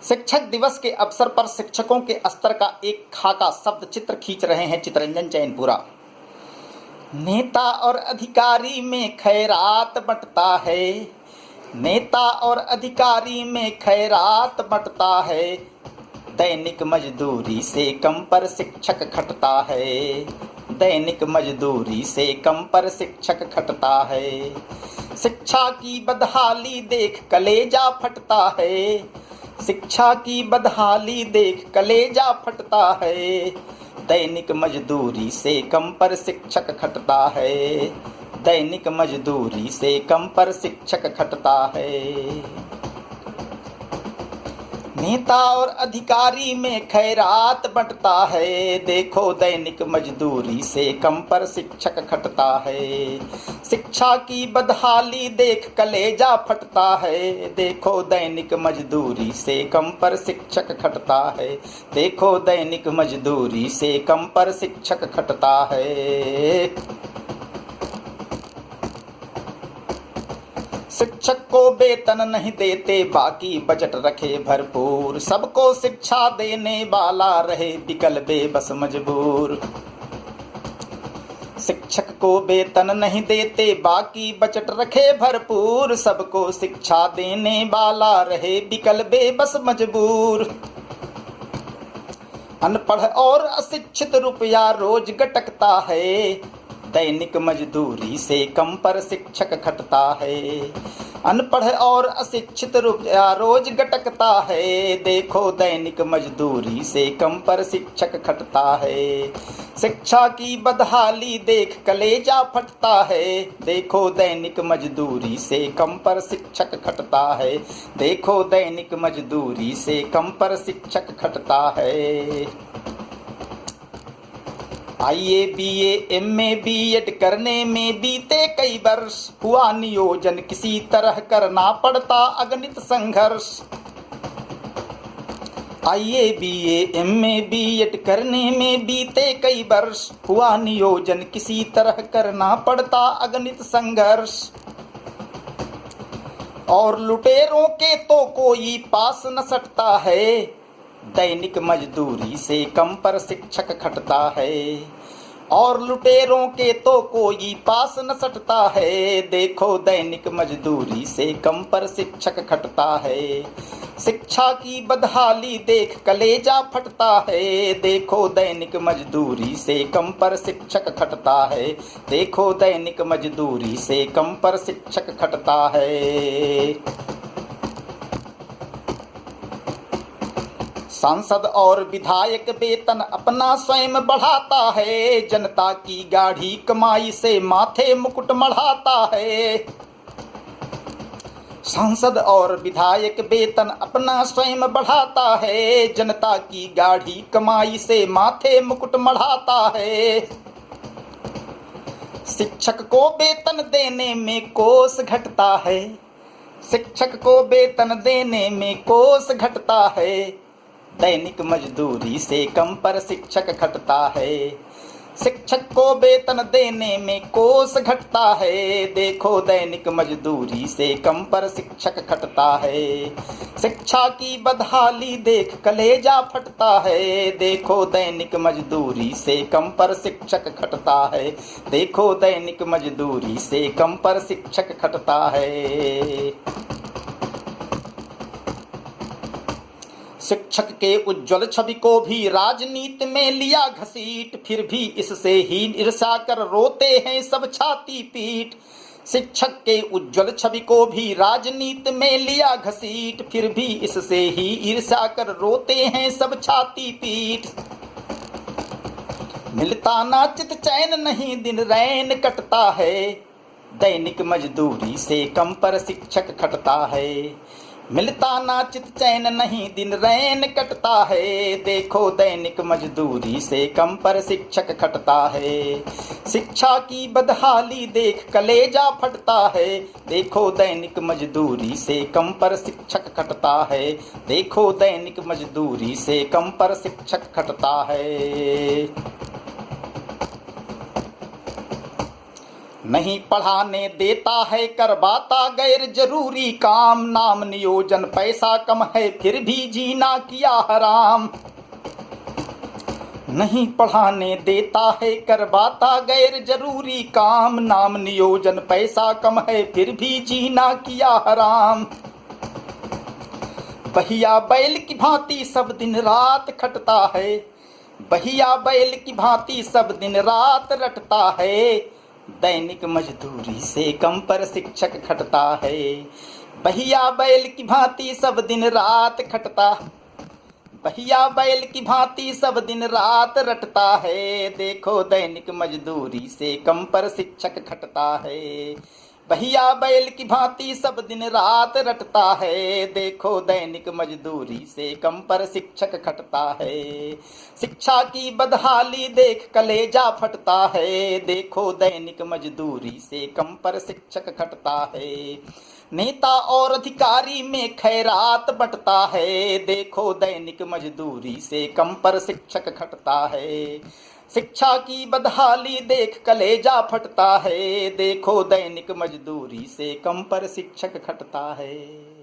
शिक्षक दिवस के अवसर पर शिक्षकों के स्तर का एक खाका शब्द चित्र खींच रहे हैं चितरंजन चैनपुरा। नेता और अधिकारी में खैरात बंटता है, नेता और अधिकारी में खैरात बंटता है, दैनिक मजदूरी से कम पर शिक्षक खटता है, दैनिक मजदूरी से कम पर शिक्षक खटता है। शिक्षा की बदहाली देख कलेजा फटता है, शिक्षा की बदहाली देख कलेजा फटता है, दैनिक मजदूरी से कम पर शिक्षक खटता है, दैनिक मजदूरी से कम पर शिक्षक खटता है। नेता और अधिकारी में खैरात बंटता है, देखो दैनिक मजदूरी से कम पर शिक्षक खटता है। शिक्षा की बदहाली देख कलेजा फटता है, देखो दैनिक मजदूरी से कम पर शिक्षक खटता है, देखो दैनिक मजदूरी से कम पर शिक्षक खटता है। शिक्षक को वेतन नहीं देते, बाकी बजट रखे भरपूर, सबको शिक्षा देने वाला रहे बिकल बेबस मजबूर। शिक्षक को वेतन नहीं देते, बाकी बजट रखे भरपूर, सबको शिक्षा देने वाला रहे बिकल बेबस मजबूर। अनपढ़ और अशिक्षित रुपया रोज गटकता है, दैनिक मजदूरी से कम पर शिक्षक खटता है। अनपढ़ और अशिक्षित रुपया रोज गटकता है, देखो दैनिक मजदूरी से कम पर शिक्षक खटता है। शिक्षा की बदहाली देख कलेजा फटता है, देखो दैनिक मजदूरी से कम पर शिक्षक खटता है, देखो दैनिक मजदूरी से कम पर शिक्षक खटता है। आईए बीए एमए बीएड करने में बीते कई वर्ष, हुआ नियोजन किसी तरह करना पड़ता अगणित संघर्ष। आईए बीए एमए बीएड करने में बीते कई वर्ष, हुआ नियोजन किसी तरह करना पड़ता अगणित संघर्ष। और लुटेरों के तो कोई पास न सटता है, दैनिक मजदूरी से कम पर शिक्षक खटता है। और लुटेरों के तो कोई पास न सटता है, देखो दैनिक मजदूरी से कम पर शिक्षक खटता है। शिक्षा की बदहाली देख कलेजा फटता है, देखो दैनिक मजदूरी से कम पर शिक्षक खटता है, देखो दैनिक मजदूरी से कम पर शिक्षक खटता है। सांसद और विधायक वेतन अपना स्वयं बढ़ाता है, जनता की गाढ़ी कमाई से माथे मुकुट मढ़ाता है। सांसद और विधायक वेतन अपना स्वयं बढ़ाता है, जनता की गाढ़ी कमाई से माथे मुकुट मढ़ाता है। शिक्षक को वेतन देने में कोस घटता है, शिक्षक को वेतन देने में कोस घटता है, दैनिक मजदूरी से कम पर शिक्षक खटता है। शिक्षक को वेतन देने में कोस घटता है, देखो दैनिक मजदूरी से कम पर शिक्षक खटता है। शिक्षा की बदहाली देख कलेजा फटता है, देखो दैनिक मजदूरी से कम पर शिक्षक खटता है, देखो दैनिक मजदूरी से कम पर शिक्षक खटता है। शिक्षक के उज्जवल छवि को भी राजनीति में लिया घसीट, फिर भी इससे ही ईर्ष्या कर रोते हैं सब छाती पीट। शिक्षक के उज्जवल छवि को भी राजनीति में लिया घसीट, फिर भी इससे ही ईर्ष्या कर रोते हैं सब छाती पीट। मिलता ना चित चैन नहीं दिन रैन कटता है, दैनिक मजदूरी से कम पर शिक्षक खटता है। मिलता ना चित चैन नहीं दिन रैन कटता है, देखो दैनिक मजदूरी से कम पर शिक्षक खटता है। शिक्षा की बदहाली देख कलेजा फटता है, देखो दैनिक मजदूरी से कम पर शिक्षक खटता है, देखो दैनिक मजदूरी से कम पर शिक्षक खटता है। नहीं पढ़ाने देता है करवाता गैर जरूरी काम, नाम नियोजन पैसा कम है फिर भी जीना किया हराम। नहीं पढ़ाने देता है करवाता गैर जरूरी काम, नाम नियोजन पैसा कम है फिर भी जीना किया हराम। बहिया बैल की भांति सब दिन रात खटता है, बहिया बैल की भांति सब दिन रात रटता है, दैनिक मजदूरी से कम पर शिक्षक खटता है। बहिया बैल की भांति सब दिन रात खटता, बहिया बैल की भांति सब दिन रात रटता है, देखो दैनिक मजदूरी से कम पर शिक्षक खटता है। बहिया बैल की भांति सब दिन रात रटता है, देखो दैनिक मजदूरी से कम पर शिक्षक खटता है। शिक्षा की बदहाली देख कलेजा फटता है, देखो दैनिक मजदूरी से कम पर शिक्षक खटता है। नेता और अधिकारी में खैरात बंटता है, देखो दैनिक मजदूरी से कम पर शिक्षक खटता है। शिक्षा की बदहाली देख कलेजा फटता है, देखो दैनिक मजदूरी से कम पर शिक्षक खटता है।